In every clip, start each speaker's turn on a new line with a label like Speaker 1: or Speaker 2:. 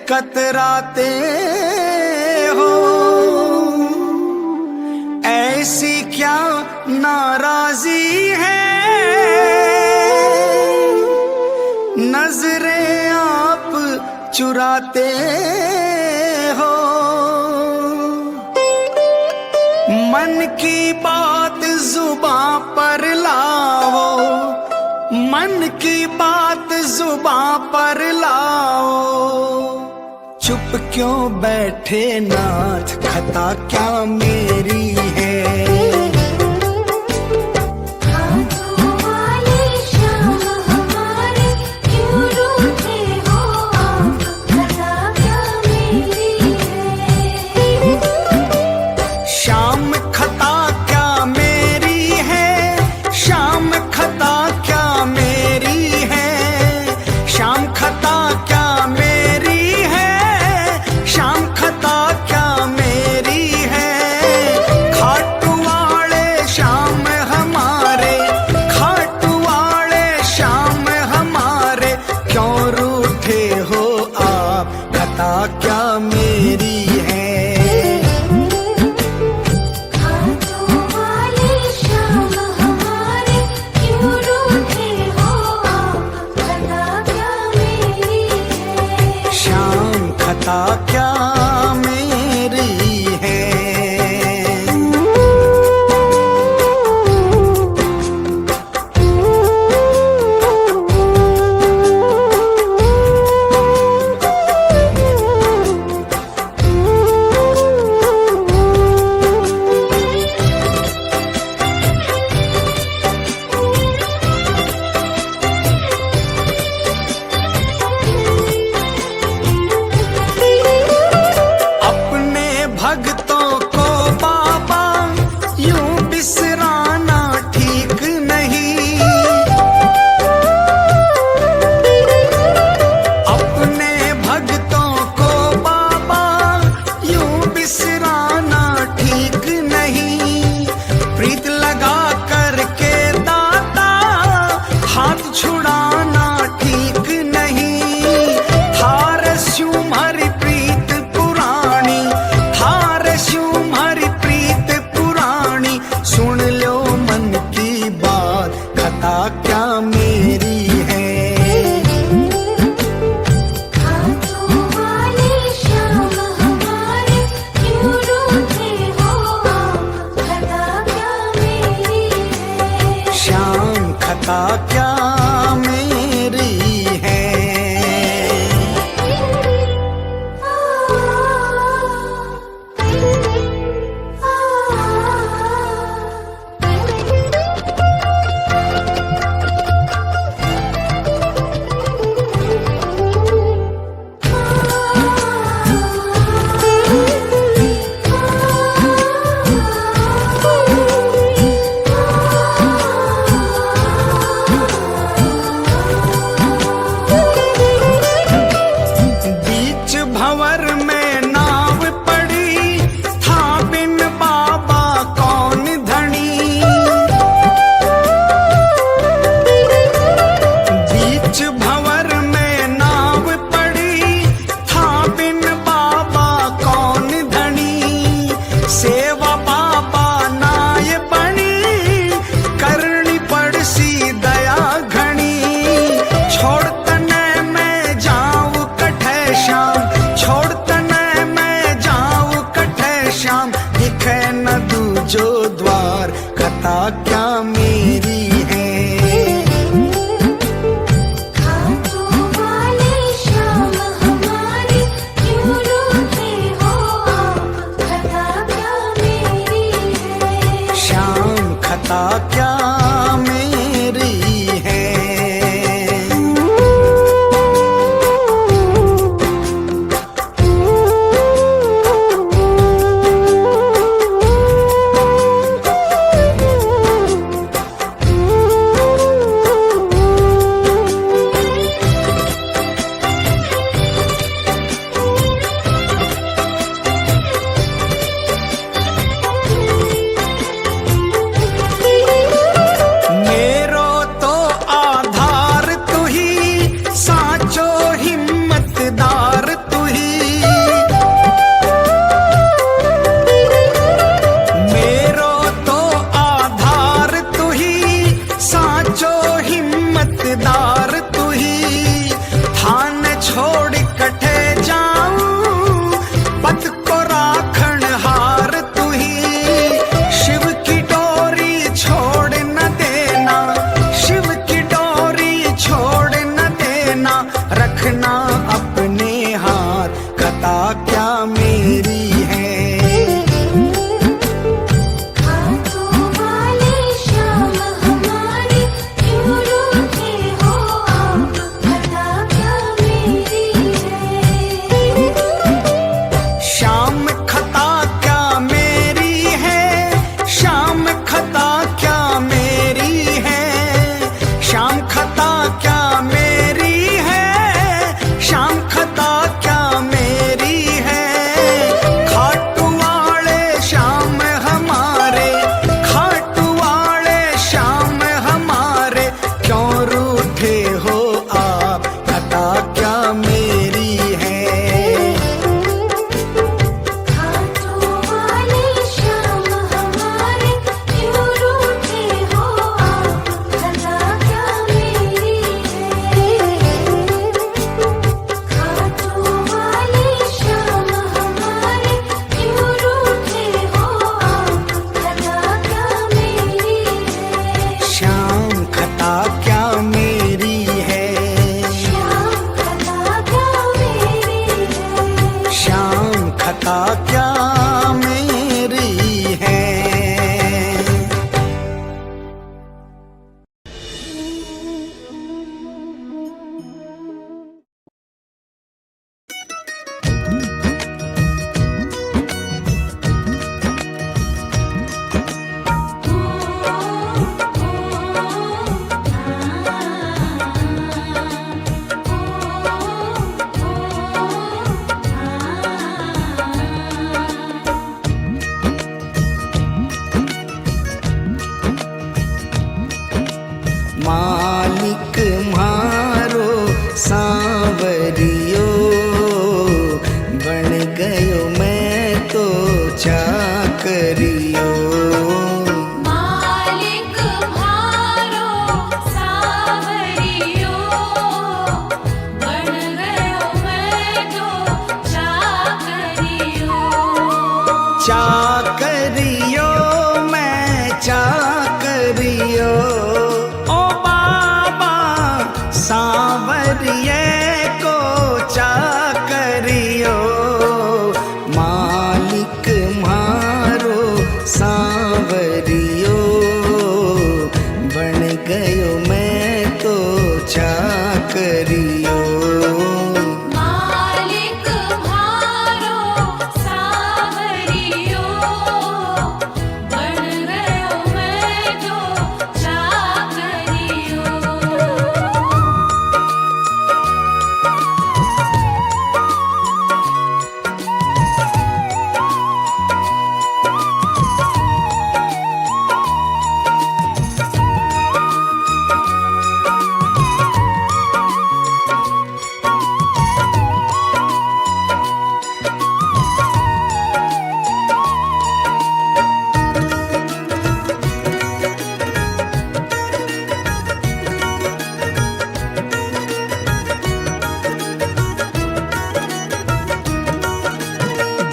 Speaker 1: कतराते हो, ऐसी क्या नाराजी है, नजरें आप चुराते हो। मन की बात जुबां पर लाओ, मन की बात जुबां पर लाओ। चुप क्यों बैठे नाथ, खता क्या मेरी है। शाम खता क्या मेरी है, शाम खता क्या मेरी है, शाम खता क्या मेरी है, शाम खता क्या मेरी है। खाटू वाले शाम हमारे, खाटू वाले शाम हमारे, क्यों रूठे हो आप, खता क्या मेरी है। खता क्या मेरी है।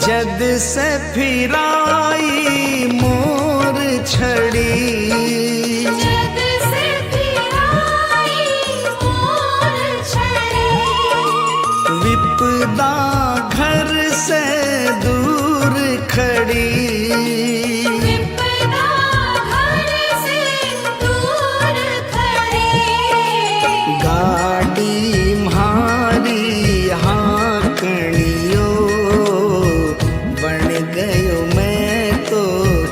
Speaker 1: जद से फिराई मोर छड़ी,
Speaker 2: जद से फिराई मोर छड़ी,
Speaker 1: विपदा घर से दूर खड़ी,
Speaker 2: विपदा घर से दूर खड़ी,
Speaker 1: गाड़ी म्हारी हाँकणियो, बन गयो मैं तो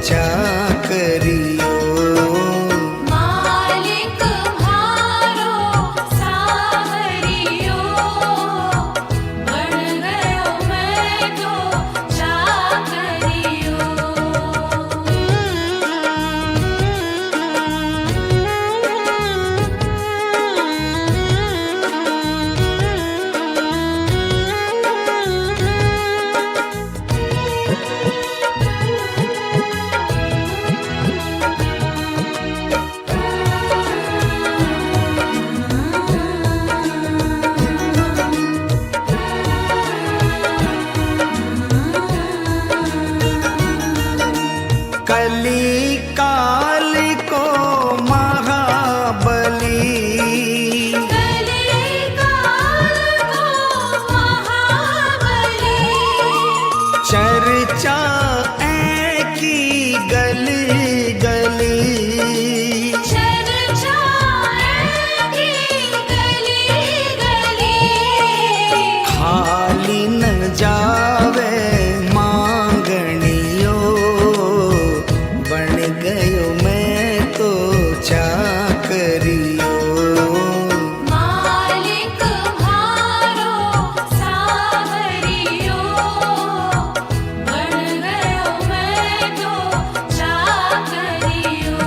Speaker 1: चाकरियो।
Speaker 2: मालिक म्हारो सावरियो, बन गयो मैं तो चाकरियो।
Speaker 1: कली काल को महाबली,
Speaker 2: कली काल को महाबली,
Speaker 1: चर्चा की गली गली,
Speaker 2: चर्चा की गली गली,
Speaker 1: खाली न जावे मांगणियो, बन गयो मैं तो चाकरियो।
Speaker 2: मालिक म्हारो सावरियो, बन गयो मैं तो चाकरियो।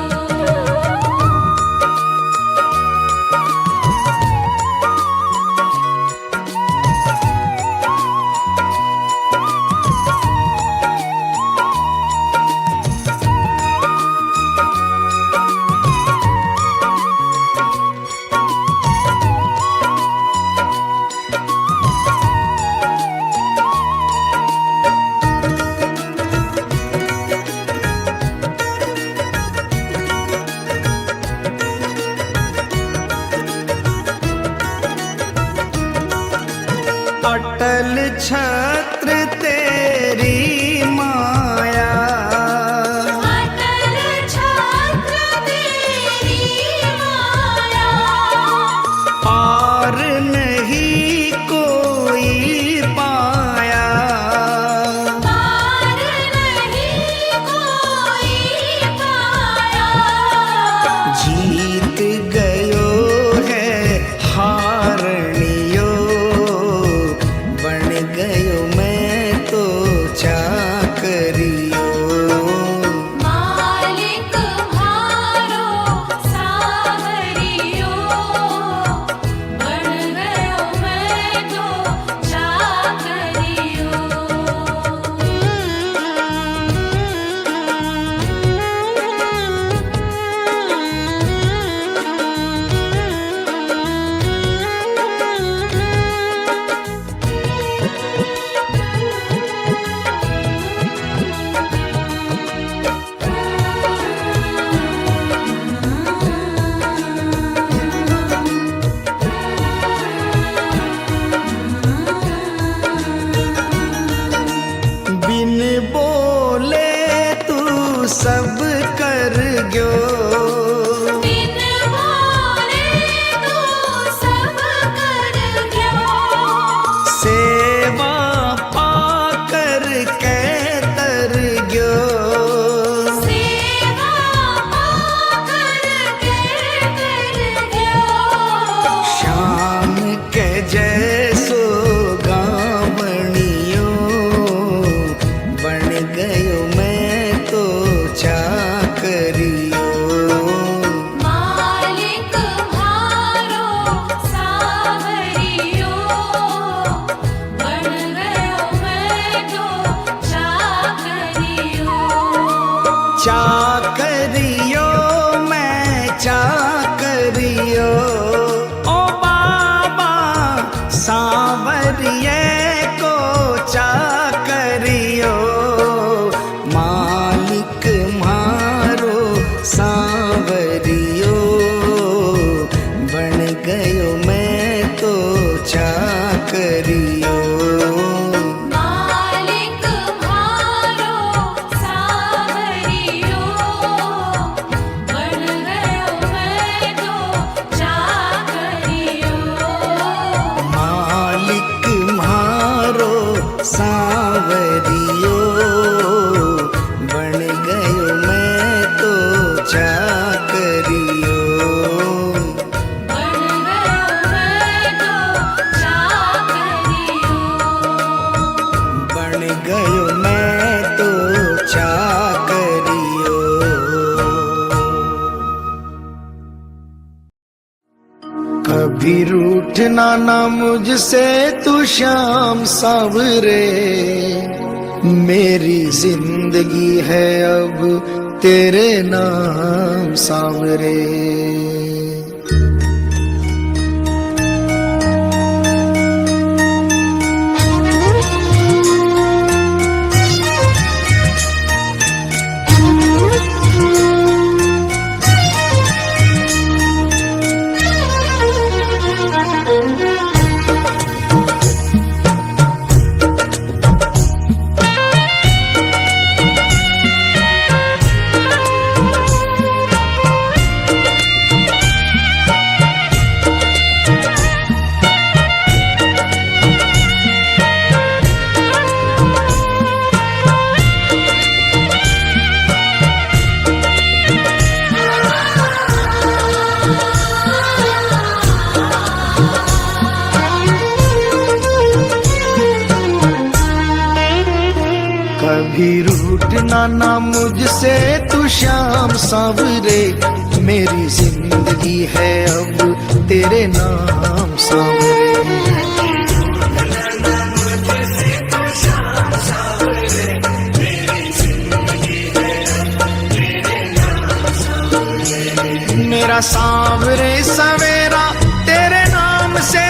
Speaker 1: अटल छत्र तेरी माया,
Speaker 2: अटल छत्र तेरी माया,
Speaker 1: पार नहीं कोई पाया,
Speaker 2: पार नहीं कोई पाया,
Speaker 1: जीत गयो है हारणियो, बन गयो मैं तो चाकरियो। सांवरियो बन गयो मैं तो चाकरियो
Speaker 2: बन गयो मैं तो चाकरियो
Speaker 1: बन गयो मैं तो चाकरियो कभी रूठना ना मुझसे तू श्याम सावरे मेरी जिंदगी है अब तेरे नाम सावरे कभी रूठना ना मुझसे तू श्याम सावरे मेरी जिंदगी है अब तेरे नाम सावरे मेरा सांवरे सवेरा तेरे नाम से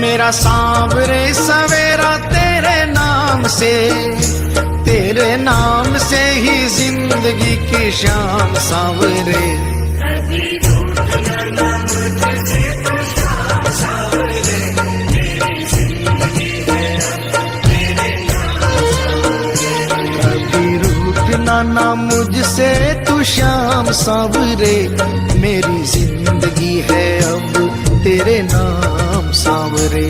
Speaker 1: मेरा सांवरे सवेरा तेरे नाम से ही जिंदगी की शाम सांवरे कभी रूठना ना मुझसे तू श्याम सांवरे मेरी जिंदगी है अब तेरे नाम सांवरे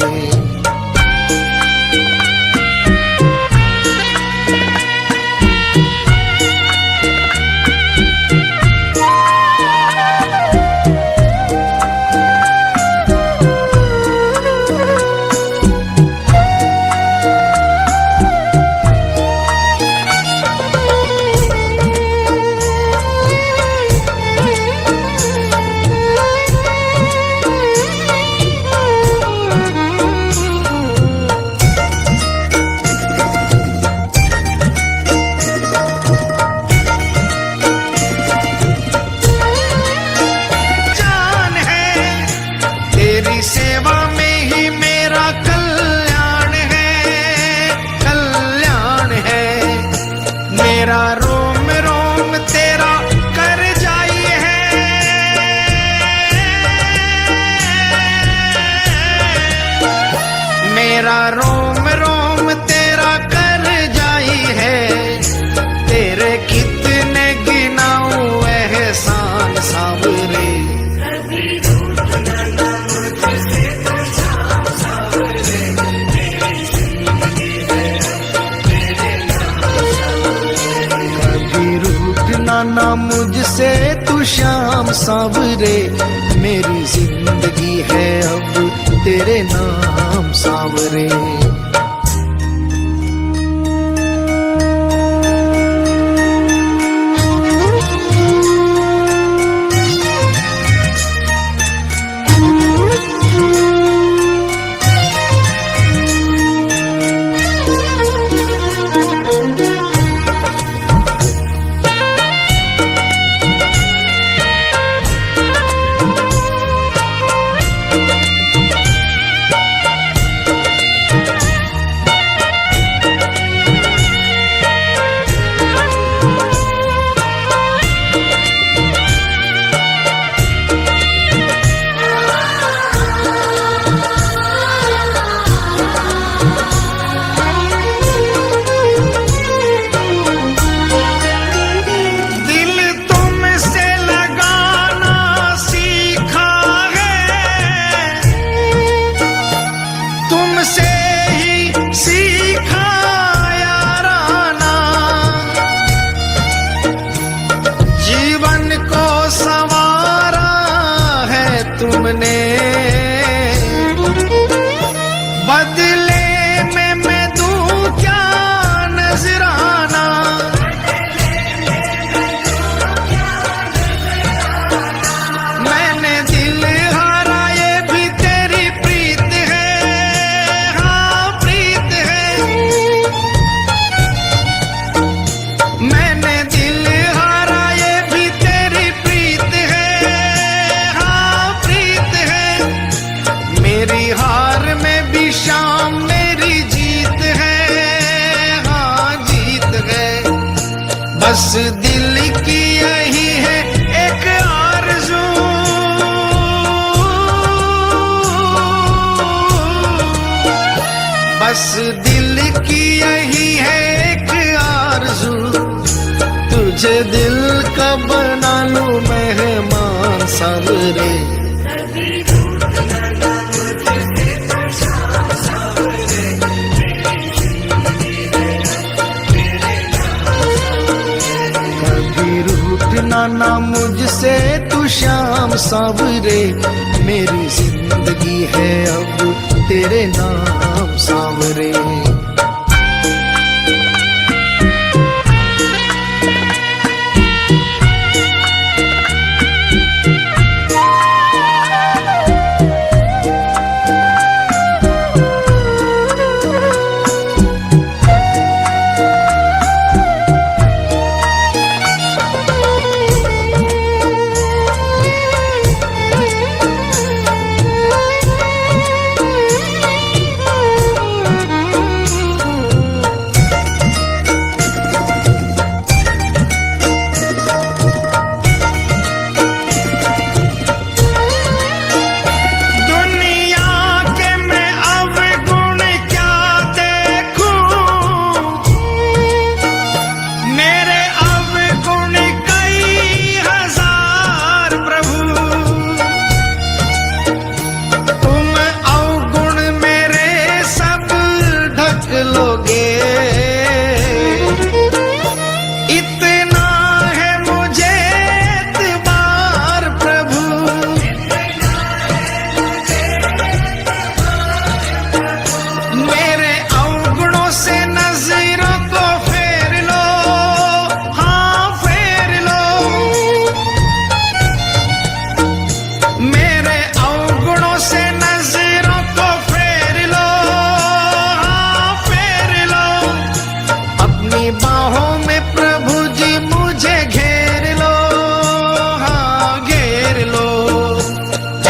Speaker 1: सेवा में ही मेरा कल्याण है मेरा रोम रोम तेरा कर जाई है मेरा रोम रोम तेरा कर जाई है तेरे कितने गिनाऊं एहसान सांवरे ना मुझसे तू श्याम सांवरे मेरी जिंदगी है अब तेरे नाम सांवरे तुमने, बदले में मैं दूं क्या नजराना। मैंने दिल हारा ये भी तेरी प्रीत है, हाँ प्रीत है। मैंने दिल हारा ये भी तेरी प्रीत है, हाँ प्रीत है। मेरी हार में भी शाम मेरी जीत है, हाँ जीत है। बस दिल की यही है एक आरज़ू, बस दिल की यही है एक आरज़ू। तुझे दिल का बना लूं मेहमान सावरे। ना मुझसे तू श्याम सावरे, मेरी जिंदगी है अब तेरे नाम सावरे।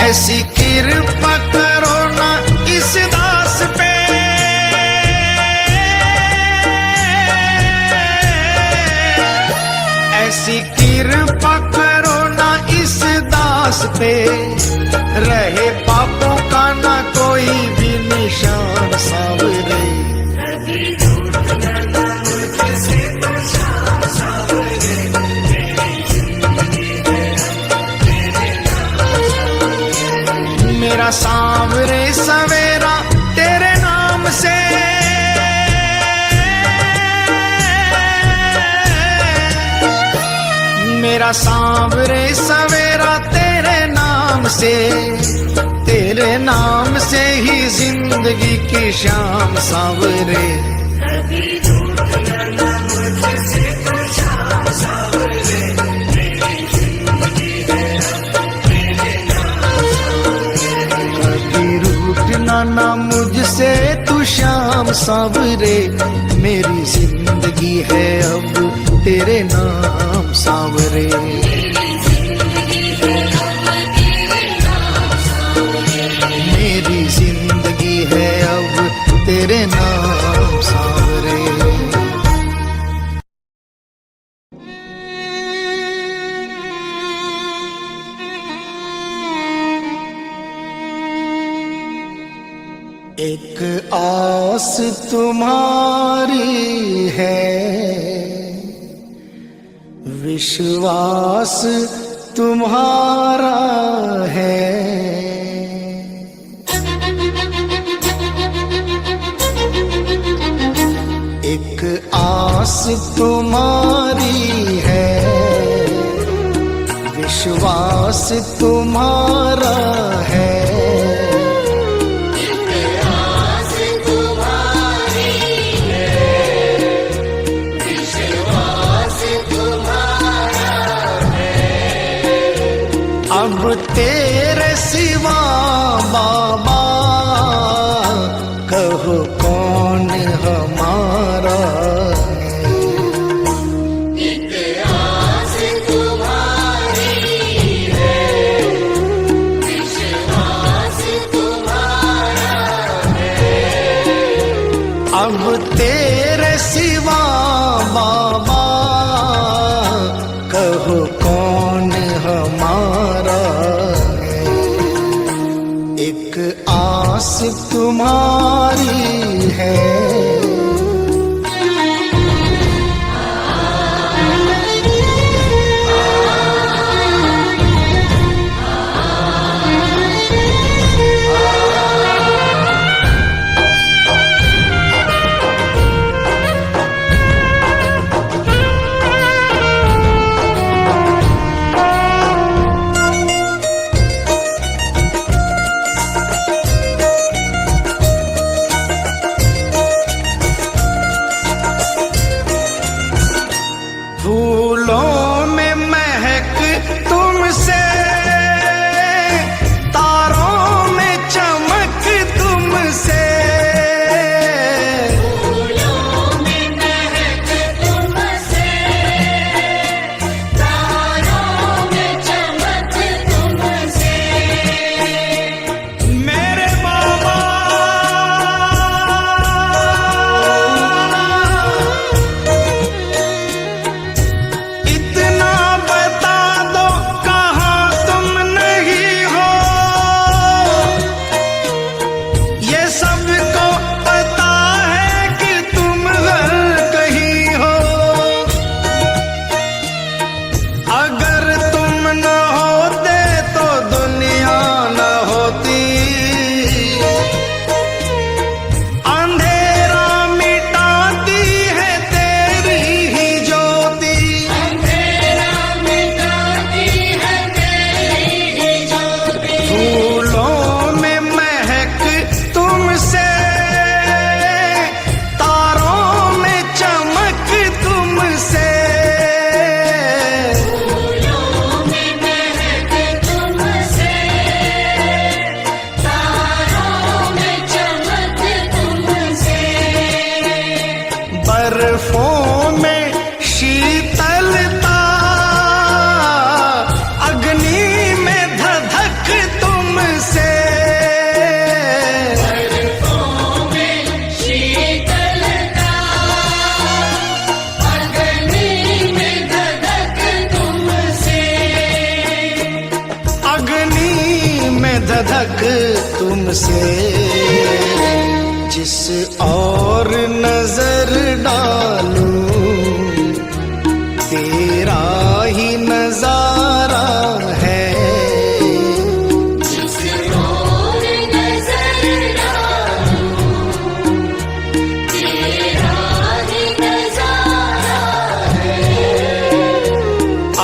Speaker 1: ऐसी कृपा करो ना इस दास पे, ऐसी कृपा करो ना इस दास पे। रहे पापों का ना कोई भी निशान सावरे। मेरा सांवरे सवेरा तेरे नाम से, मेरा सांवरे सवेरा तेरे नाम से। तेरे नाम से ही जिंदगी की शाम सांवरे। ना मुझसे तू श्याम सावरे, मेरी जिंदगी है अब तेरे नाम सावरे। मेरी जिंदगी है अब तेरे नाम सावरे। एक आस तुम्हारी है, विश्वास तुम्हारा है। एक आस तुम्हारी है, विश्वास तुम्हारा तेरे सिवा बाबा कहो कौन हमारा है।
Speaker 2: एक आस तुम्हारी है, विश्वास तुम्हारा है।
Speaker 1: अब तेरे सिवा बाबा कहो कौन हमारा है। एक आस तुम्हारी है। फूलों में महक तुमसे, तारों में चमक तुमसे।
Speaker 2: फूलों में महक तुमसे, तारों में चमक तुमसे।
Speaker 1: मेरे बाबा इतना बता दो कहाँ तुम नहीं हो। ये सबको पता है कि तुम हर कहीं हो। अगर तुम न होते तो दुनिया न होती। अंधेरा मिटाती है तेरी ही ज्योति।
Speaker 2: अंधेरा मिटाती है तेरी ही ज्योति।
Speaker 1: फूलों में महक तुमसे, तारों में चमक तुमसे।
Speaker 2: फूलों में महक तुमसे, तारों में चमक तुमसे।
Speaker 1: बर्फों में शीतलता, अग्नि में धधक तुमसे।
Speaker 2: बर्फों में शीतलता, अग्नि में धधक तुमसे।
Speaker 1: अग्नि में धधक तुमसे। जिस और नजर डालूं तेरा ही नजारा है।
Speaker 2: जिस ओर नजर डालूं, तेरा ही नजारा है।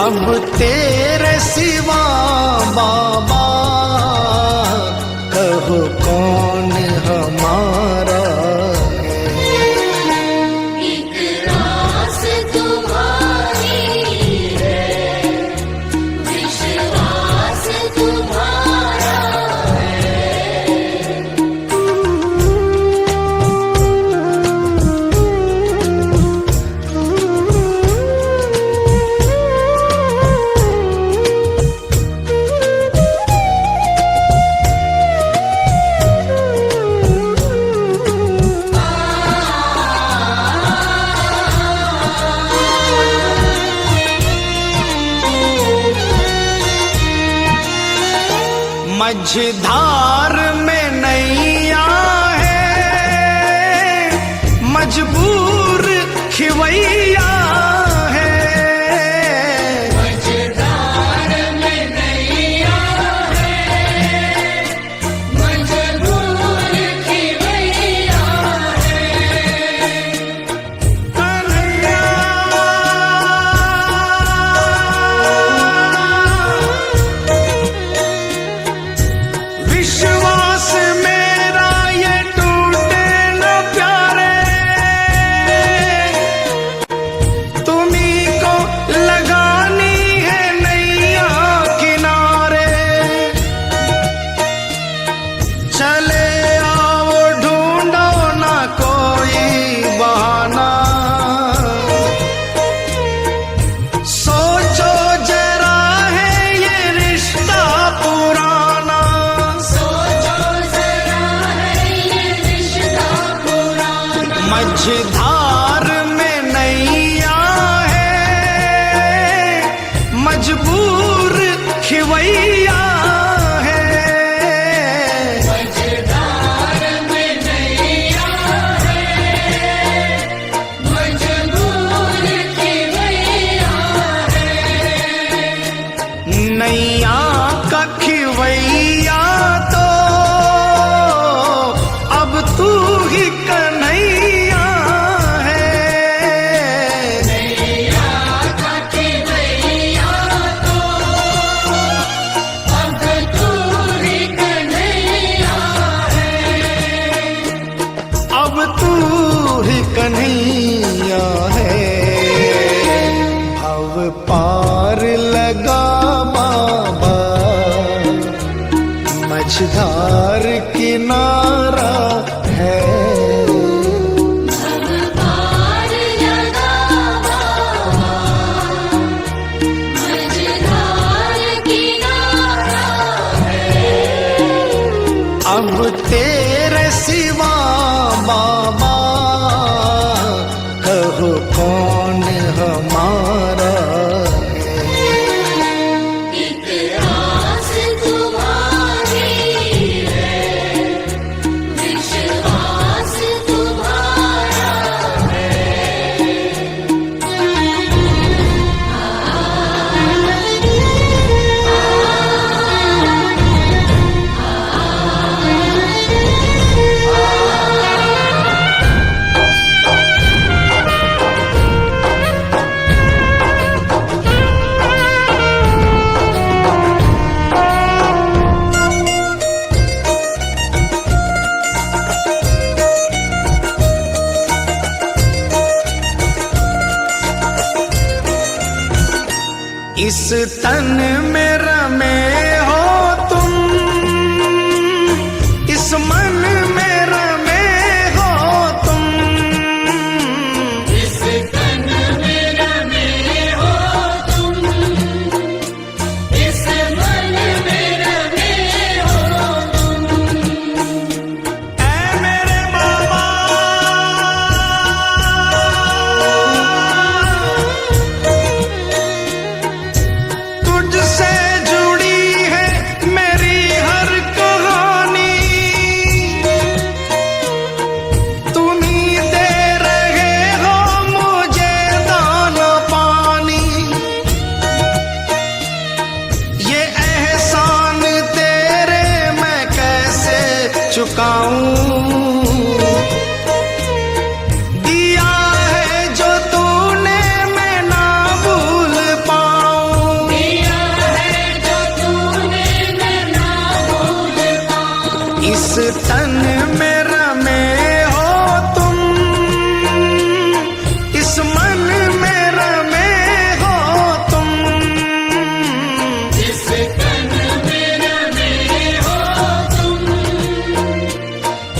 Speaker 1: अब तेरे सिवा बाबा कहो कौन हमारा है।
Speaker 2: एक आस तुम्हारी है, विश्वास तुम्हारा है।
Speaker 1: मझधार में नैया है, मजबूर खिवैया है।
Speaker 2: मझधार में नैया है, मजबूर खिवैया है।
Speaker 1: कन्हैया विश्वास मेरा ये टूटे न प्यारे। रखवैया तो अब तू ही कन्हैया है।
Speaker 2: नैया रखवैया तो अब तू ही कन्हैया है।
Speaker 1: अब तू ही कन्हैया है। भव पार लगा बाबा मझधार किनारा है।
Speaker 2: पार लगा बाबा मझधार किनारा है।
Speaker 1: अब तेरे सिवा बाबा कहो कौन हमारा है।
Speaker 2: एक आस तुम्हारी है, विश्वास तुम्हारा है।
Speaker 1: इस तन में रमे हो तुम, इस मन में रमे हो तुम।
Speaker 2: इस तन में रमे हो तुम, इस मन में रमे हो तुम।
Speaker 1: ऐ मेरे बाबा तुझसे जुड़ी है मेरी हर कहानी। तुम ही दे रहे हो मुझे दाना पानी। ये एहसान तेरे मैं कैसे चुकाऊं। दिया है जो तूने मैं ना भूल पाऊं।
Speaker 2: दिया है जो तूने मैं ना भूल पाऊं।
Speaker 1: इस तन में रमे हो तुम, इस मन में रमे हो तुम।
Speaker 2: इस तन में रमे हो तुम,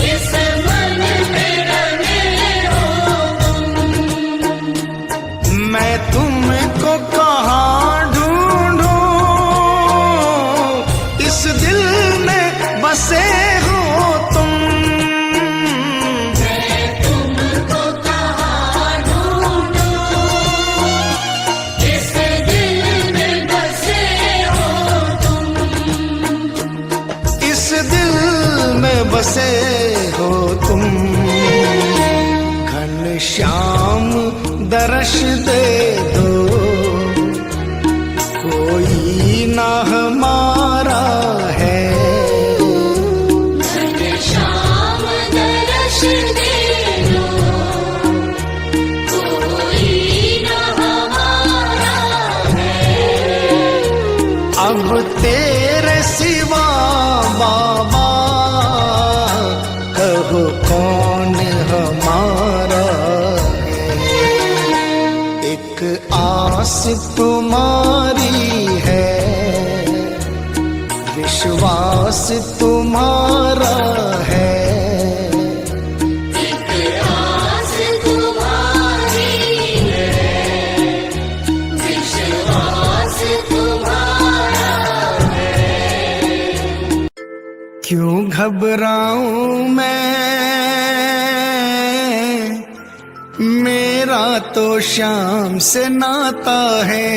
Speaker 2: इस मन में रमे हो तुम।
Speaker 1: मैं तुमको कहाँ ढूंढूं, इस दिल में बसे हो तुम।
Speaker 2: मैं तुमको कहाँ ढूंढूं, इस दिल में बसे हो तुम।
Speaker 1: इस दिल में बसे हो तुम। घनश्याम दर्श दे दो, कोई ना हमारा है।
Speaker 2: घनश्याम दर्श दे दो, कोई न हमारा है।
Speaker 1: अब तेरे सिवा बाबा कहो कौन हमारा है। एक आस तुम्हारी है, विश्वास तुम्हारा है।
Speaker 2: एक आस तुम्हारी है, विश्वास तुम्हारा है।
Speaker 1: क्यों घबराऊं मैं, मेरा तो श्याम से नाता है।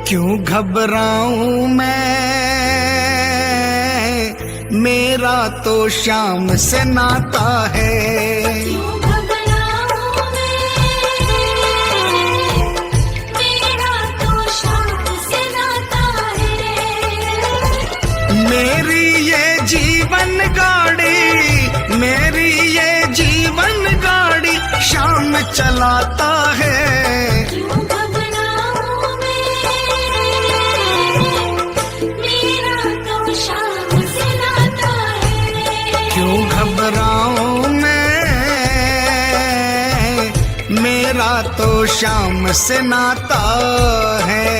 Speaker 1: क्यों घबराऊं मैं, मेरा मेरा तो श्याम से नाता है।
Speaker 2: क्यों घबराऊं मैं, मेरा तो श्याम से नाता है।
Speaker 1: मेरी ये जीवन गाड़ी, मेरी ये जीवन गाड़ी श्याम चलाता है।
Speaker 2: क्यों घबराऊं मैं, मेरा तो श्याम से नाता है।
Speaker 1: क्यों घबराऊं मैं, मेरा तो श्याम से नाता है।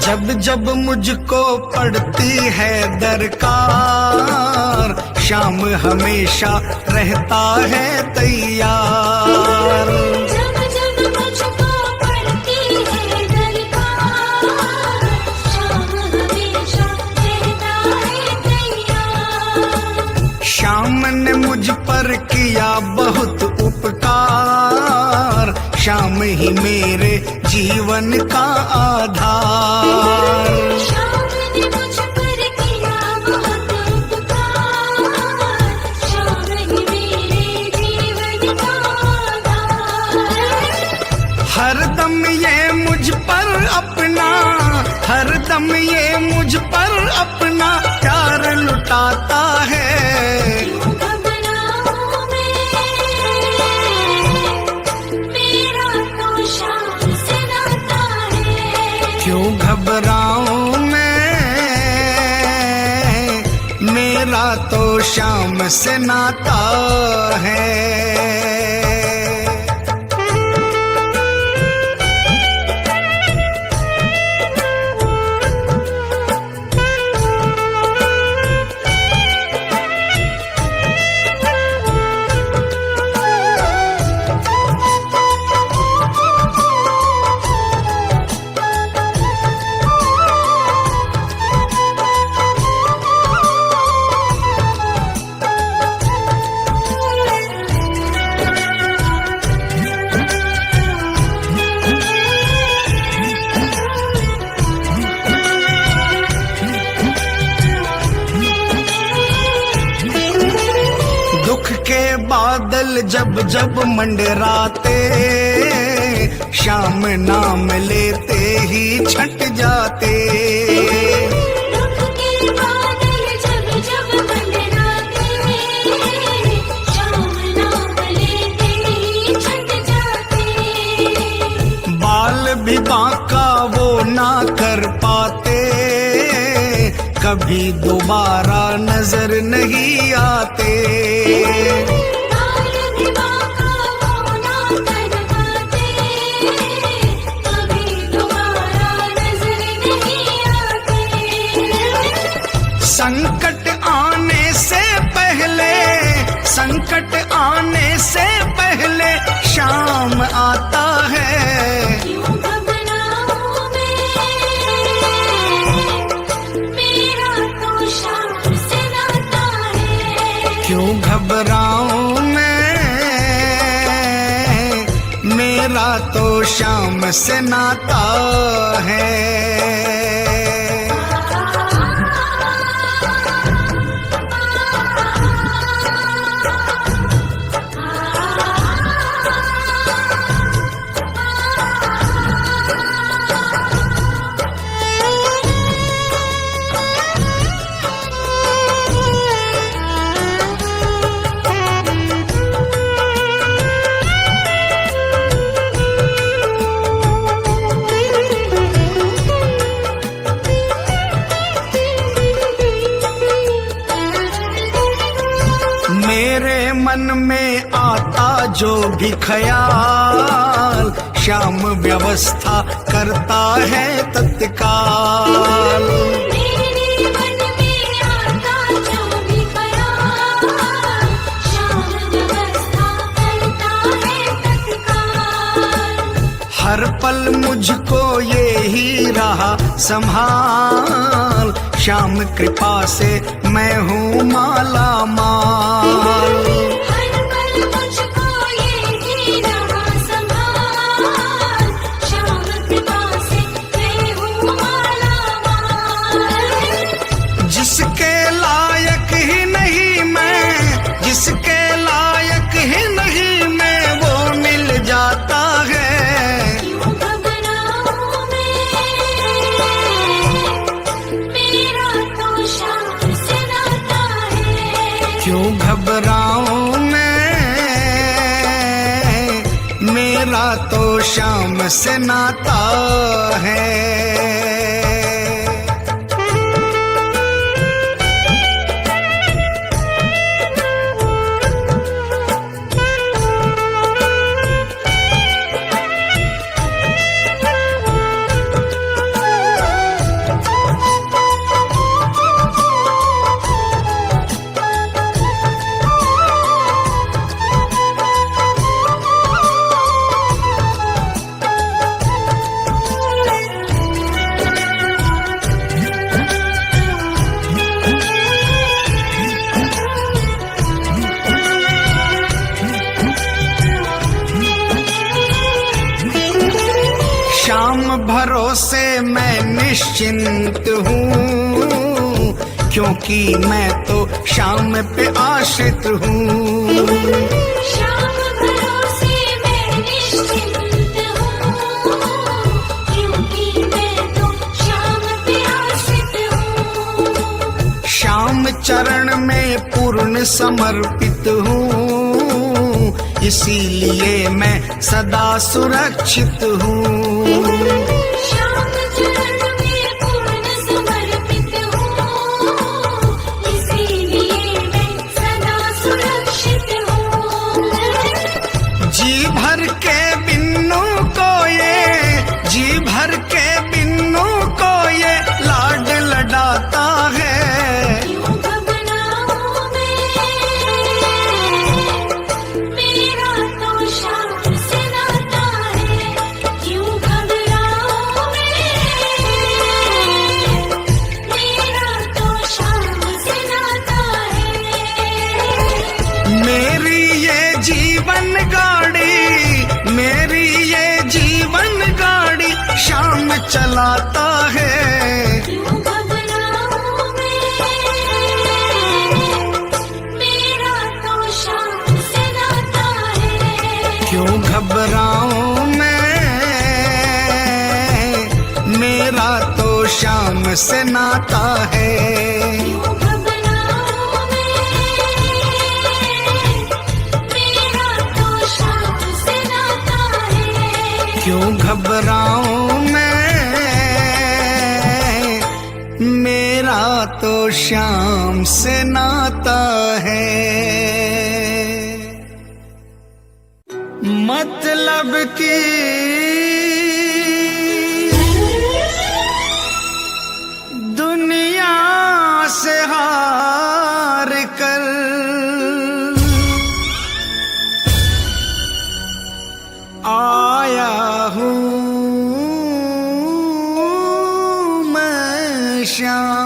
Speaker 1: जब जब मुझको पड़ती है दरकार, श्याम हमेशा रहता है तैयार।
Speaker 2: जब जब मुझको पड़ती है दरकार, श्याम हमेशा रहता है तैयार।
Speaker 1: श्याम ने मुझ पर किया बहुत उपकार, श्याम ही मेरे जीवन का आधार।
Speaker 2: श्याम ने मुझ पर किया बहुत उपकार, श्याम ही मेरे जीवन का आधार।
Speaker 1: हरदम ये मुझ पर अपना, हरदम ये मुझ पर अपना प्यार लुटाता है।
Speaker 2: क्यों घबराऊं मैं, मेरा तो श्याम से नाता है।
Speaker 1: क्यों घबराऊं मैं, मेरा तो श्याम से नाता है। दुख के बादल जब जब मंडराते, श्याम नाम लेते ही छट जाते।
Speaker 2: दुख के बादल जब जब मंडराते, श्याम नाम लेते ही छट जाते।
Speaker 1: बाल भी बांका वो ना कर पाते, कभी दोबारा नजर नहीं आते।
Speaker 2: बाल भी बांका वो ना कर पाते, कभी दोबारा नजर नहीं आते।
Speaker 1: संकट आने से पहले, संकट आने से पहले श्याम आता है।
Speaker 2: क्यों घबराऊं मैं, मेरा तो श्याम से नाता है।
Speaker 1: क्यों घबराऊं मैं, मेरा तो श्याम से नाता है। मन में आता जो भी ख्याल, श्याम व्यवस्था करता है तत्काल।
Speaker 2: मेरे मन में आता जो भी ख्याल, श्याम व्यवस्था करता है तत्काल।
Speaker 1: हर पल मुझको ये ही रहा संभाल, श्याम कृपा से मैं हूँ माला माल।
Speaker 2: हर पल मुझको ये ही रहा संभाल, श्याम कृपा से मैं हूँ माला माल।
Speaker 1: जिसके लायक ही नहीं मैं, जिसके लायक ही नहीं मैं, वो मिल जाता है।
Speaker 2: क्यों घबराऊं मैं, मेरा तो श्याम से नाता है।
Speaker 1: क्यों घबराऊं मैं, मेरा तो श्याम से नाता है। श्याम भरोसे मैं निश्चिंत हूँ, क्योंकि मैं तो श्याम पे आश्रित हूँ।
Speaker 2: श्याम भरोसे मैं निश्चिंत हूँ, क्योंकि मैं तो श्याम पे आश्रित हूँ।
Speaker 1: श्याम चरण में पूर्ण समर्पित हूँ, इसीलिए मैं सदा सुरक्षित हूँ।
Speaker 2: श्याम चरण में पूर्ण समर्पित हूँ, इसीलिए मैं सदा सुरक्षित हूँ।
Speaker 1: जी भर के बिन्नू को ये, जी भर के बिन्नू को ये लाड लडाता है।
Speaker 2: क्यों घबराऊं मैं, मेरा तो श्याम से नाता है। क्यों घबराऊं मैं, मेरा तो श्याम से नाता है।
Speaker 1: मेरी ये जीवन गाड़ी, मेरी ये जीवन गाड़ी श्याम चलाता है।
Speaker 2: क्यों घबराऊं मैं, मेरा तो श्याम से नाता है।
Speaker 1: क्यों घबराऊं मैं, मेरा तो श्याम से नाता है।
Speaker 2: क्यों घबराऊं मैं, मेरा तो श्याम से नाता है।
Speaker 1: क्यों घबराऊं मैं, मेरा तो श्याम से नाता है। मतलब की दुनिया से हार कर आया हूँ मैं श्याम।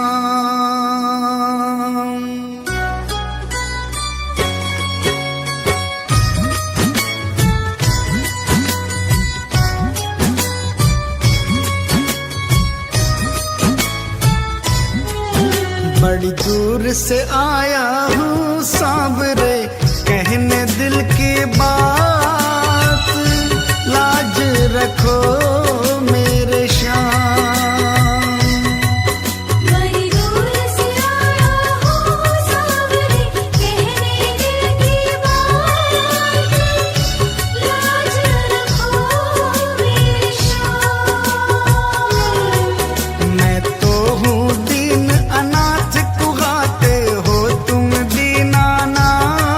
Speaker 1: बड़ी दूर से आया हूँ सांवरे, कहने दिल की बात, लाज रखो मेरे श्याम।
Speaker 2: बड़ी दूर से आया हूँ सांवरे, कहने दिल की बात, लाज रखो मेरे श्याम।
Speaker 1: मैं तो हूँ दीन अनाथ, कुगाते हो तुम दीनानाथ,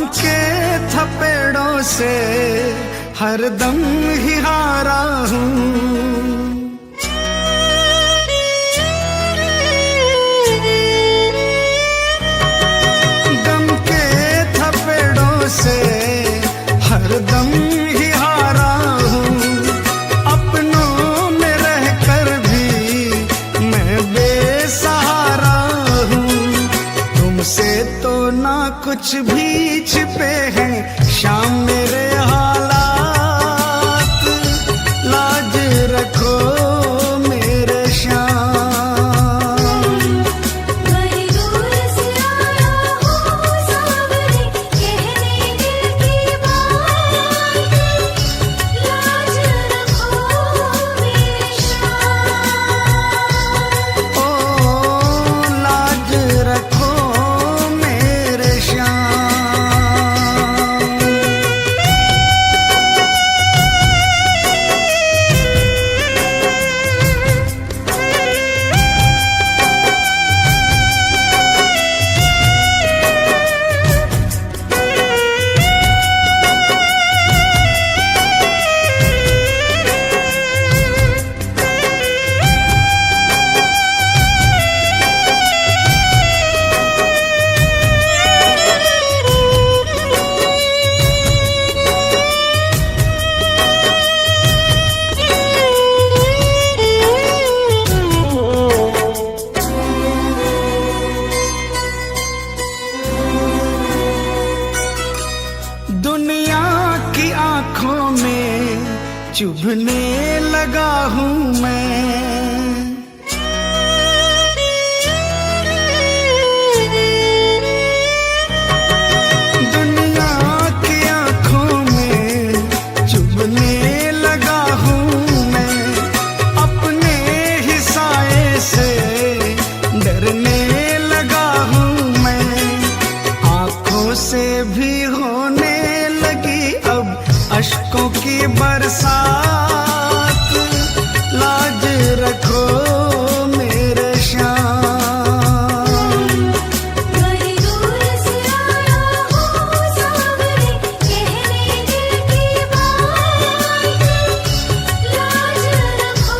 Speaker 1: के थपेड़ों से हरदम ही हारा हूँ। गम के थपेड़ों से हरदम ही हारा हूँ। अपनों में रहकर भी मैं बेसहारा हूँ। तुमसे तो ना कुछ भी छिपे हैं शाम मेरे हालात, लाज रखो मेरे श्याम।
Speaker 2: बड़ी दूर से आया हूँ सावरे, कहने दिल की बात, लाज रखो मेरे श्याम।
Speaker 1: ओ लाज रखो मेरे श्याम। दुनिया की आंखों में चुभने लगा हूँ मैं। दुनिया की आंखों में चुभने लगा हूँ मैं। अपने ही साए से डरने लगा हूँ मैं। आंखों से भी होने लगी अब अश्कों की बरसात, लाज रखो मेरे श्याम।
Speaker 2: बड़ी दूर से आया हूँ सावरे, कहने दिल की बात, लाज रखो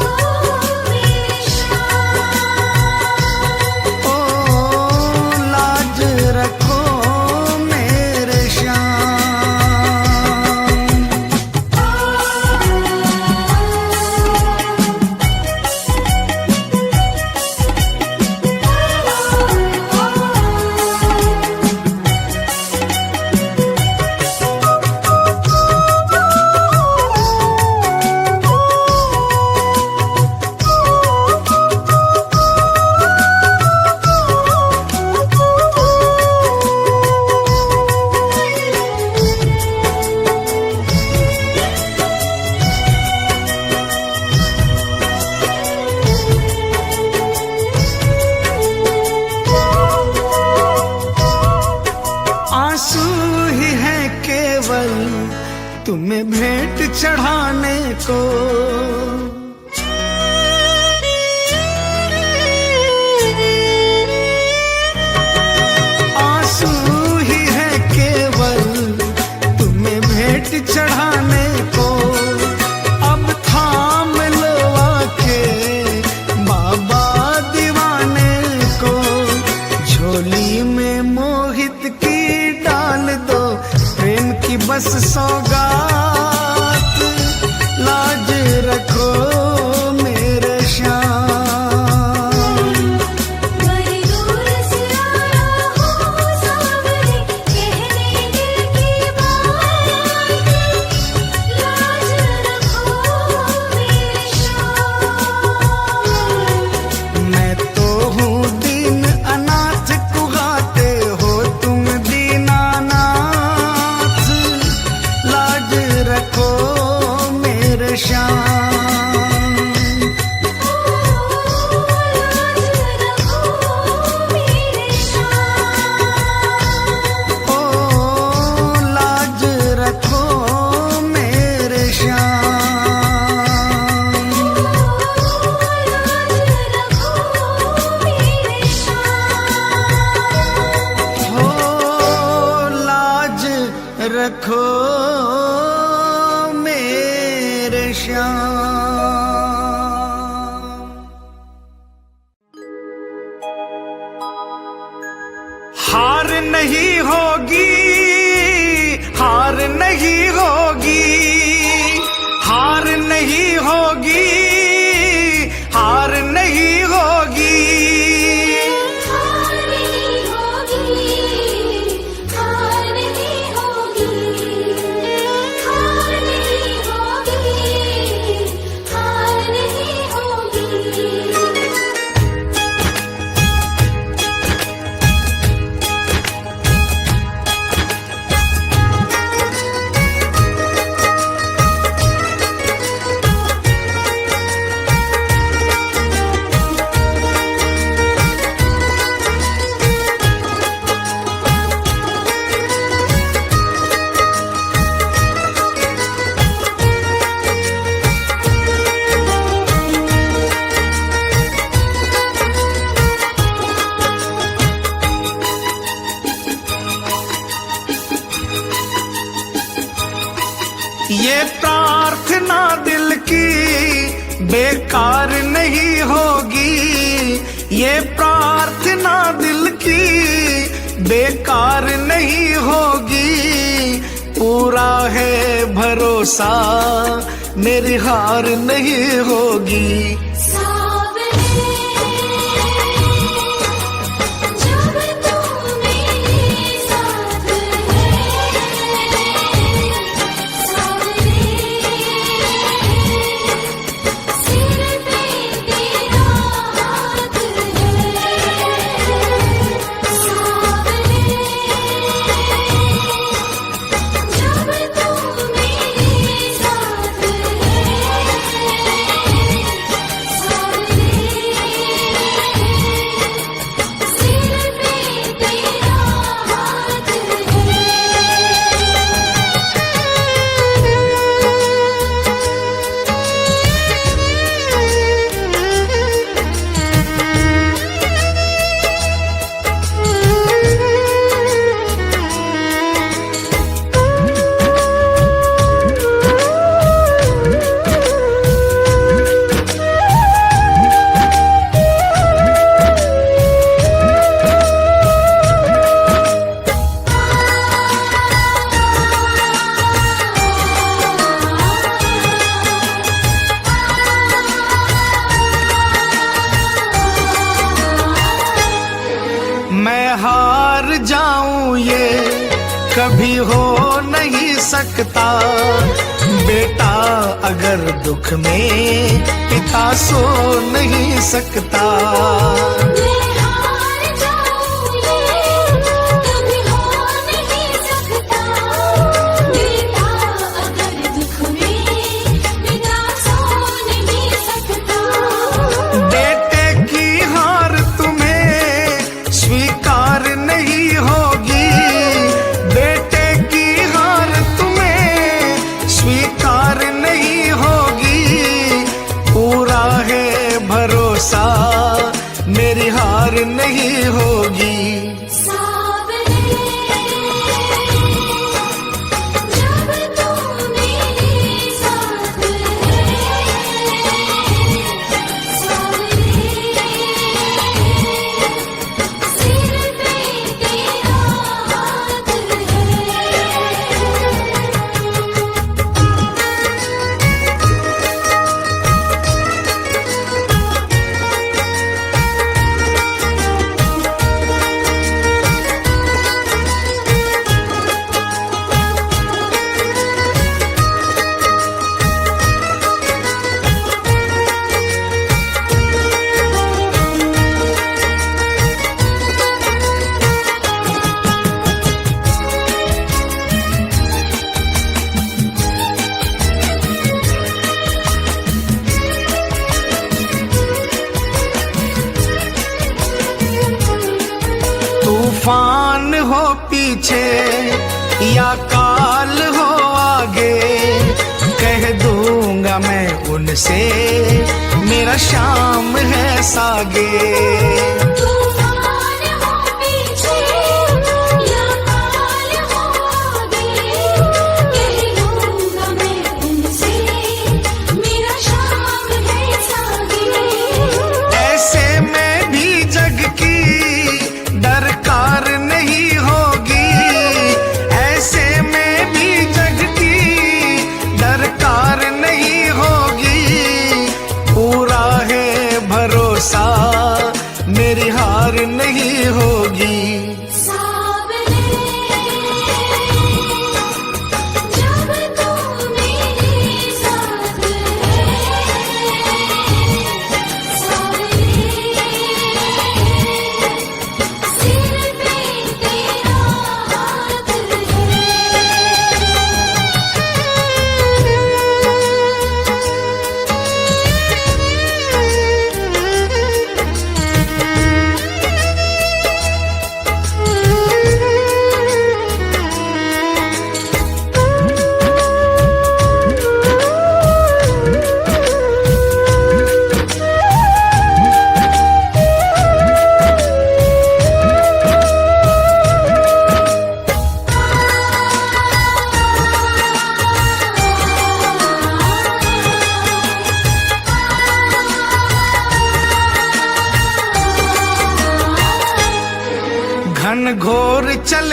Speaker 2: मेरे श्याम।
Speaker 1: ओ लाज रखो मेरे श्याम। आंसू ही है केवल तुम्हें भेंट चढ़ाने को। आंसू ही है केवल तुम्हें भेंट चढ़ाने को। अब थाम लो आके बाबा दीवाने को। झोली में मोहित की डाल दो प्रेम की बस सौगात, लाज रखो मेरे श्याम।
Speaker 2: बड़ी दूर से आया हूँ सावरे, कहने दिल की बात, लाज रखो मेरे श्याम।
Speaker 1: मैं तो हूँ दीन अनाथ, कुगाते हो तुम दीनानाथ, लाज रखो मेरे श्याम। हार नहीं होगी, हार नहीं होगी, हार नहीं होगी, हार नहीं होगी।
Speaker 2: हार नहीं होगी, हार नहीं होगी, हार नहीं होगी, हार नहीं होगी।
Speaker 1: ये प्रार्थना दिल की बेकार नहीं होगी, ये प्रार्थना दिल की बेकार नहीं होगी। पूरा है भरोसा मेरी हार नहीं होगी।
Speaker 2: सावरे जब तू मेरे साथ है, सावरे सिर पे तेरा हाथ है, सावरे जब तू मेरे साथ है, सावरे सिर पे तेरा हाथ है।
Speaker 1: मैं हार जाऊं ये कभी हो नहीं सकता। बेटा अगर दुख में पिता सो नहीं सकता।
Speaker 2: मैं हार जाऊं ये कभी हो नहीं सकता। बेटा अगर दुख में पिता सो नहीं सकता।
Speaker 1: बेटे की हार तुम्हें स्वीकार नहीं होगी। बेटे की हार तुम्हें स्वीकार नहीं होगी। पूरा है भरोसा मेरी हार नहीं होगी।
Speaker 2: सावरे जब तू मेरे साथ है, सावरे सिर पे तेरा हाथ है।
Speaker 1: तूफान हो पीछे या काल हो आगे, कह दूंगा मैं उनसे मेरा श्याम है सागे।
Speaker 2: तूफान हो पीछे या काल हो आगे,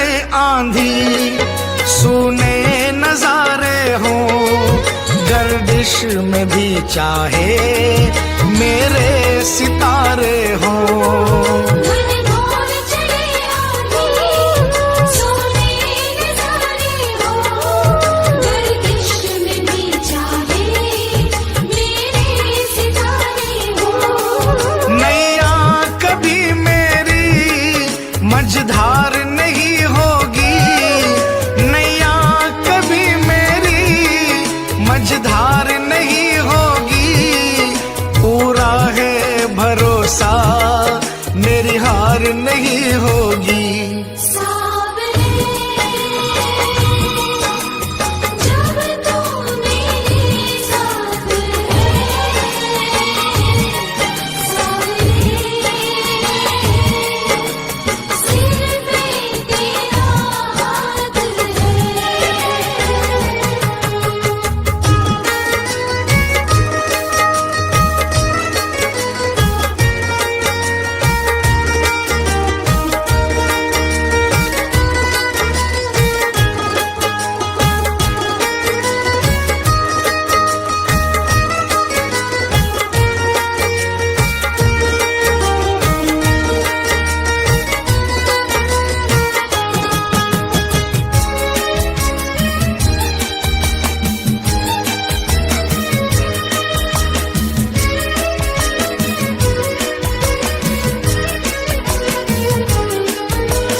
Speaker 1: चले आंधी, सुने नजारे हो, गर्दिश में भी चाहे मेरे सितारे हो। नैया कभी मेरी मझधार नहीं होगी, नैया कभी मेरी मझधार नहीं होगी, पूरा है भरोसा मेरी हार नहीं होगी।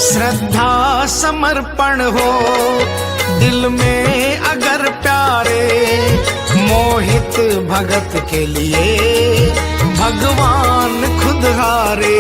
Speaker 1: श्रद्धा समर्पण हो दिल में अगर प्यारे, मोहित भगत के लिए भगवान खुद हारे।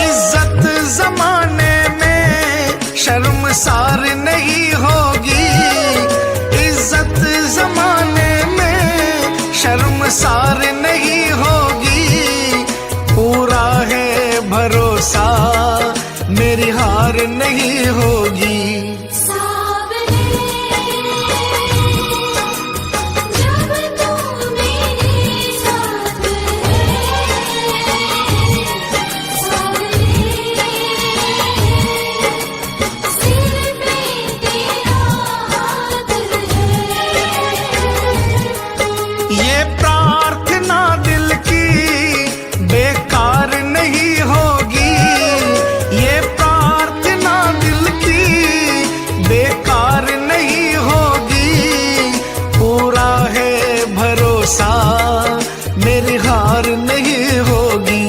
Speaker 1: इज्जत जमाने में शर्मसार नहीं होगी, इज्जत जमाने में शर्मसार नहीं होगी, पूरा है भरोसा मेरी हार नहीं होगी। ये प्रार्थना दिल की बेकार नहीं होगी, ये प्रार्थना दिल की बेकार नहीं होगी, पूरा है भरोसा मेरी हार नहीं होगी।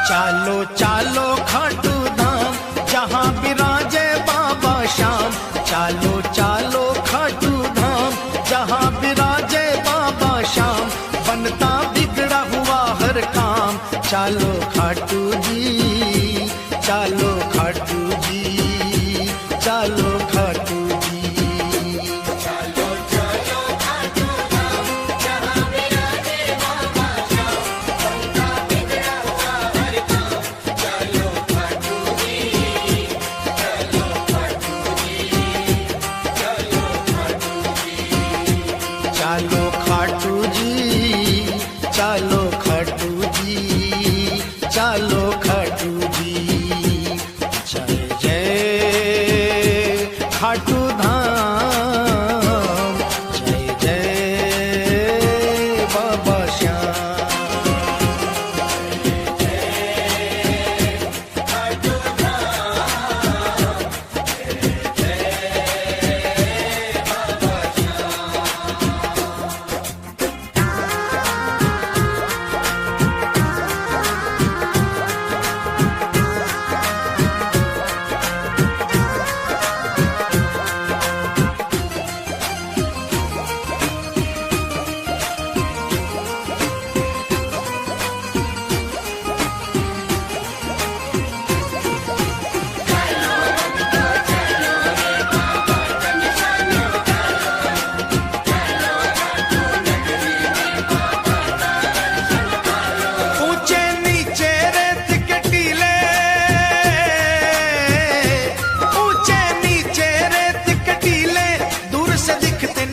Speaker 1: चालो चालो खाटू धाम जहाँ विराजे बाबा श्याम, चालो चालो खाटू धाम जहाँ विराजे बाबा श्याम, बनता बिगड़ा हुआ हर काम। चालो खाटू जी, चालो खाटू जी, चालो खाटू जी। चालो चालो खाटू धाम जहाँ विराजे बाबा श्याम, बनता बिगड़ा हुआ हर काम। चालो खाटू जी, चालो खाटू जी, चालो खाटू जी। चालो खाटू जी, चालो खाटू जी, खाटू धाम। जय जय बाबा श्याम।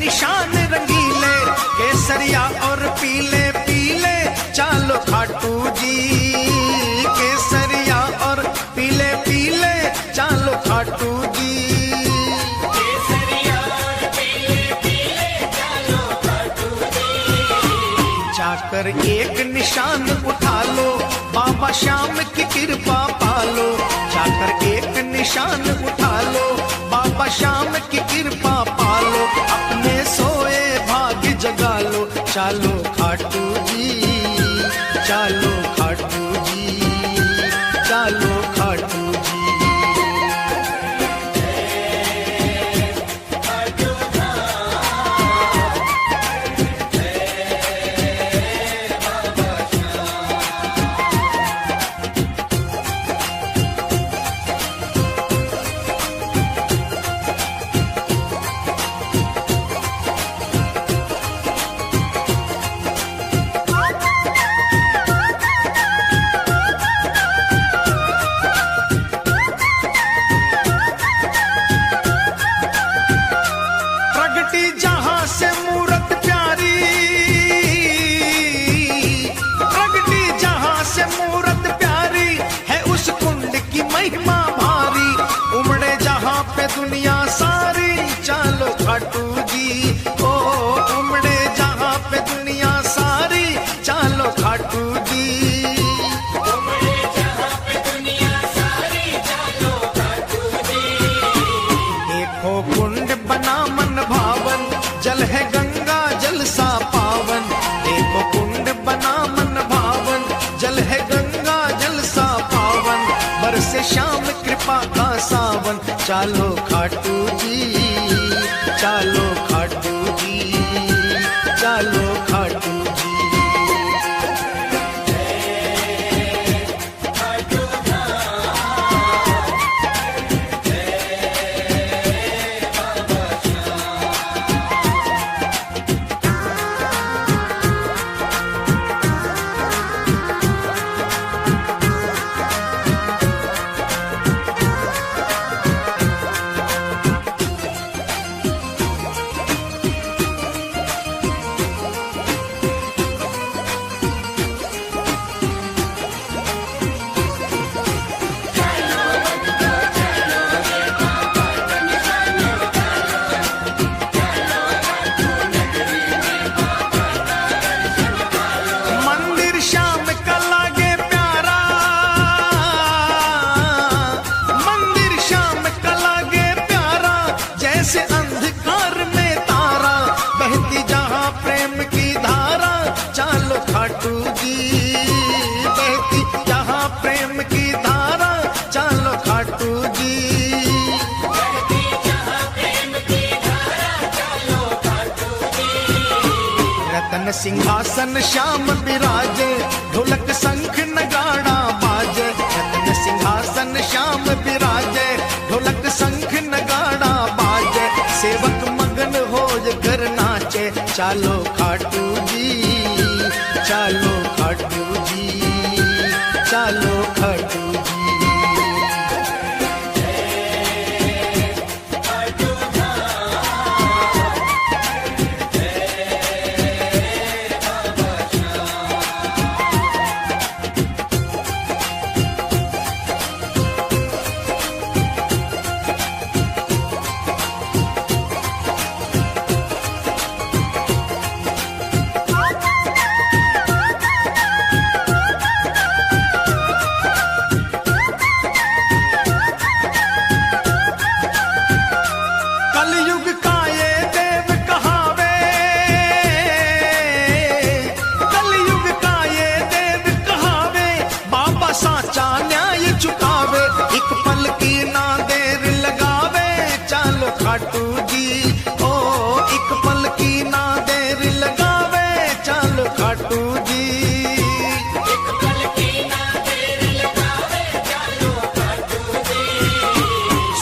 Speaker 1: निशान रंगीले केसरिया और पीले पीले, चालो खाटू जी। केसरिया और पीले पीले, चालो खाटू जी।
Speaker 2: केसरिया और पीले पीले, चालो खाटू जी।
Speaker 1: जाकर एक निशान उठा लो, बाबा श्याम की कृपा पालो। जाकर एक निशान उठा लो, बाबा श्याम की कृपा पालो। अपने सोए भाग्य जगा लो, चालो खाटू जी। चालो खाटू जी, चालो खाटू जी। दुनिया सारी, चालो खाटू जी। ओ उमड़े जहां पे दुनिया सारी, चालो खाटू जी।
Speaker 2: उमड़े जहां पे दुनिया सारी, चालो खाटू जी।
Speaker 1: देखो कुंड बना मन भावन, जल है गंगा जल सा पावन। देखो कुंड बना मन भावन, जल है गंगा जल सा पावन। बरसे श्याम कृपा का सावन, चालो खाटू जी। चालो खाटू जी, चालो खाटू जी। खाटू जी। बहती जहाँ प्रेम की धारा, चालो खाटू जी।
Speaker 2: बहती जहां प्रेम की धारा, चालो खाटू जी।
Speaker 1: रतन सिंहासन श्याम विराजे, ढोलक शंख नगाड़ा बाजे। रतन सिंहासन श्याम विराजे, ढोलक शंख नगाड़ा बाजे। सेवक मगन हो कर नाचे, चालो खाटू जी। चालो खाटू जी, चालो खाटू जी। खाटू जी। ओ एक पल की ना देर लगावे चलो खाटू जी।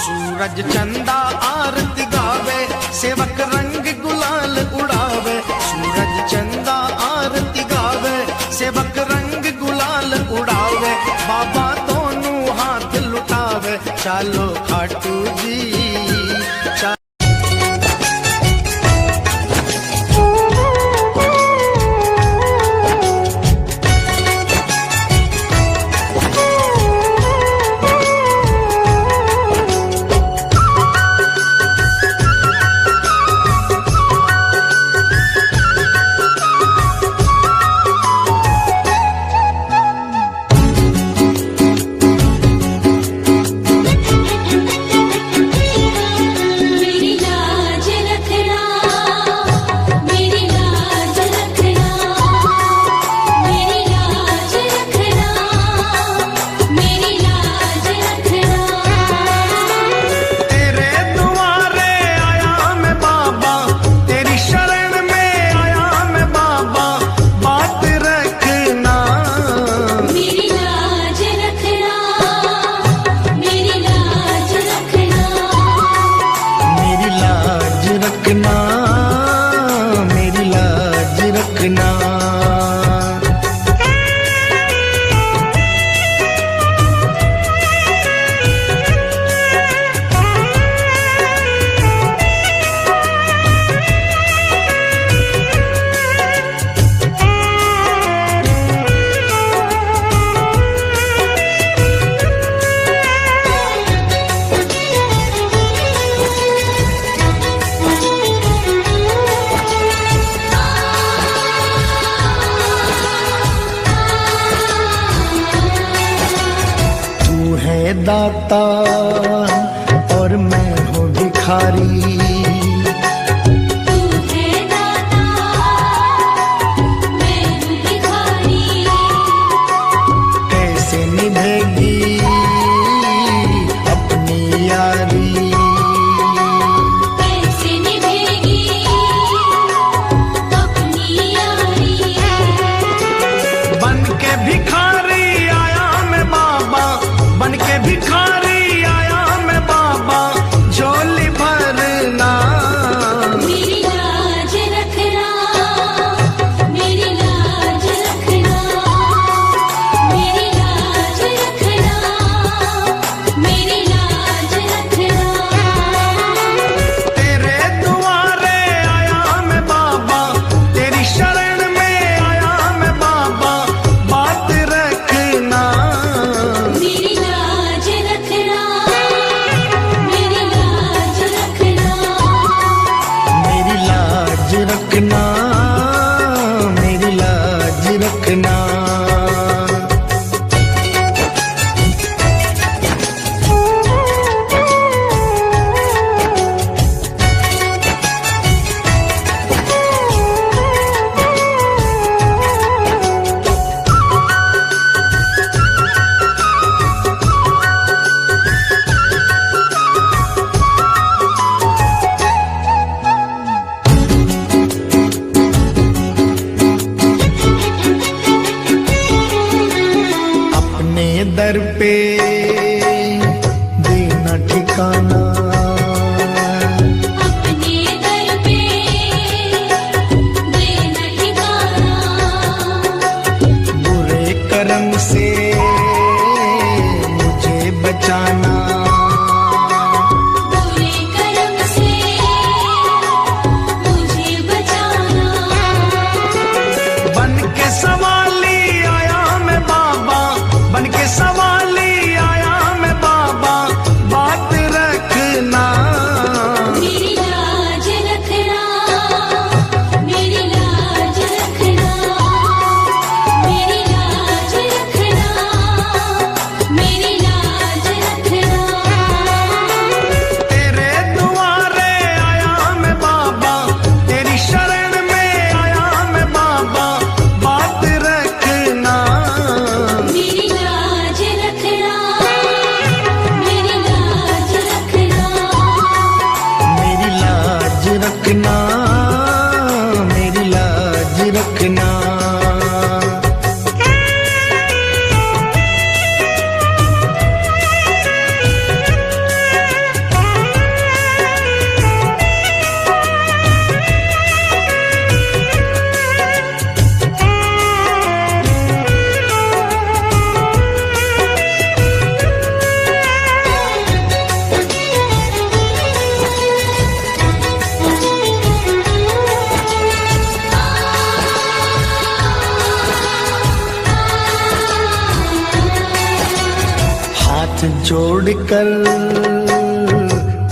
Speaker 1: सूरज चंदा आरती गावे सेवक रंग गुलाल उड़ावे। सूरज चंदा आरती गावे सेवक रंग गुलाल उड़ावे। बाबा दोनों हाथ लुटावे चलो खाटू जी।
Speaker 2: मेरी लाज रखना, मेरी लाज रखना, मेरी लाज रखना, मेरी लाज रखना।
Speaker 1: तेरे दुआरे आया मैं बाबा, तेरी शरण में आया मैं बाबा, बात रखना।
Speaker 2: मेरी लाज रखना, मेरी लाज रखना,
Speaker 1: मेरी लाज रखना, मेरी लाज रखना। तू है दाता और मैं हूँ भिखारी।
Speaker 2: तू है दाता, मैं हूँ भिखारी।
Speaker 1: कैसे निभेगी अपनी यारी।
Speaker 2: कैसे निभेगी अपनी यारी।
Speaker 1: बन के भिखारी आया मैं बाबा, बन के भिखारी आया मैं बाबा, झोली भरना। जोड़कर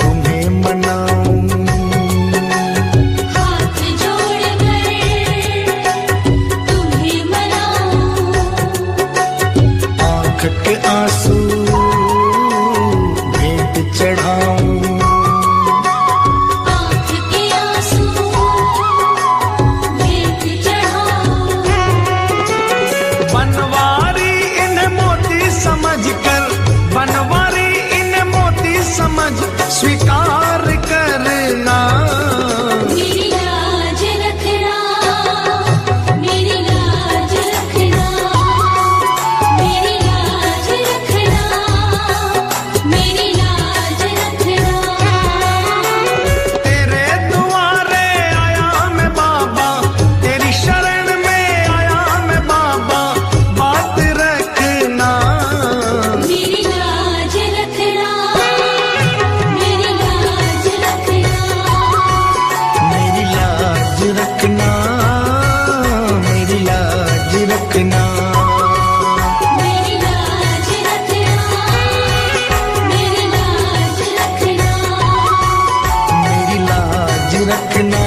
Speaker 1: तुम्हें मनाऊं,
Speaker 2: हाथ जोड़कर तुम्हें मनाऊं,
Speaker 1: आंख के आंसू भेंट चढ़ाऊं,
Speaker 2: आँख के आंसू भेंट चढ़ाऊं।
Speaker 1: बनवारी इन्हें मोती समझकर, बनवारी इन्हें मोती समझ स्वीकार करना।
Speaker 2: मेरी लाज रखना, मेरी लाज रखना, मेरी लाज रखना, मेरी लाज रखना।
Speaker 1: तेरे दुआरे आया मैं बाबा, तेरी शरण में आया मैं बाबा, बात रखना।
Speaker 2: मेरी लाज रखना, मेरी लाज रखना,
Speaker 1: मेरी लाज रखना, मेरी लाज रखना,
Speaker 2: मेरी लाज रखना, मेरी लाज रखना।
Speaker 1: मेरी लाज रखना।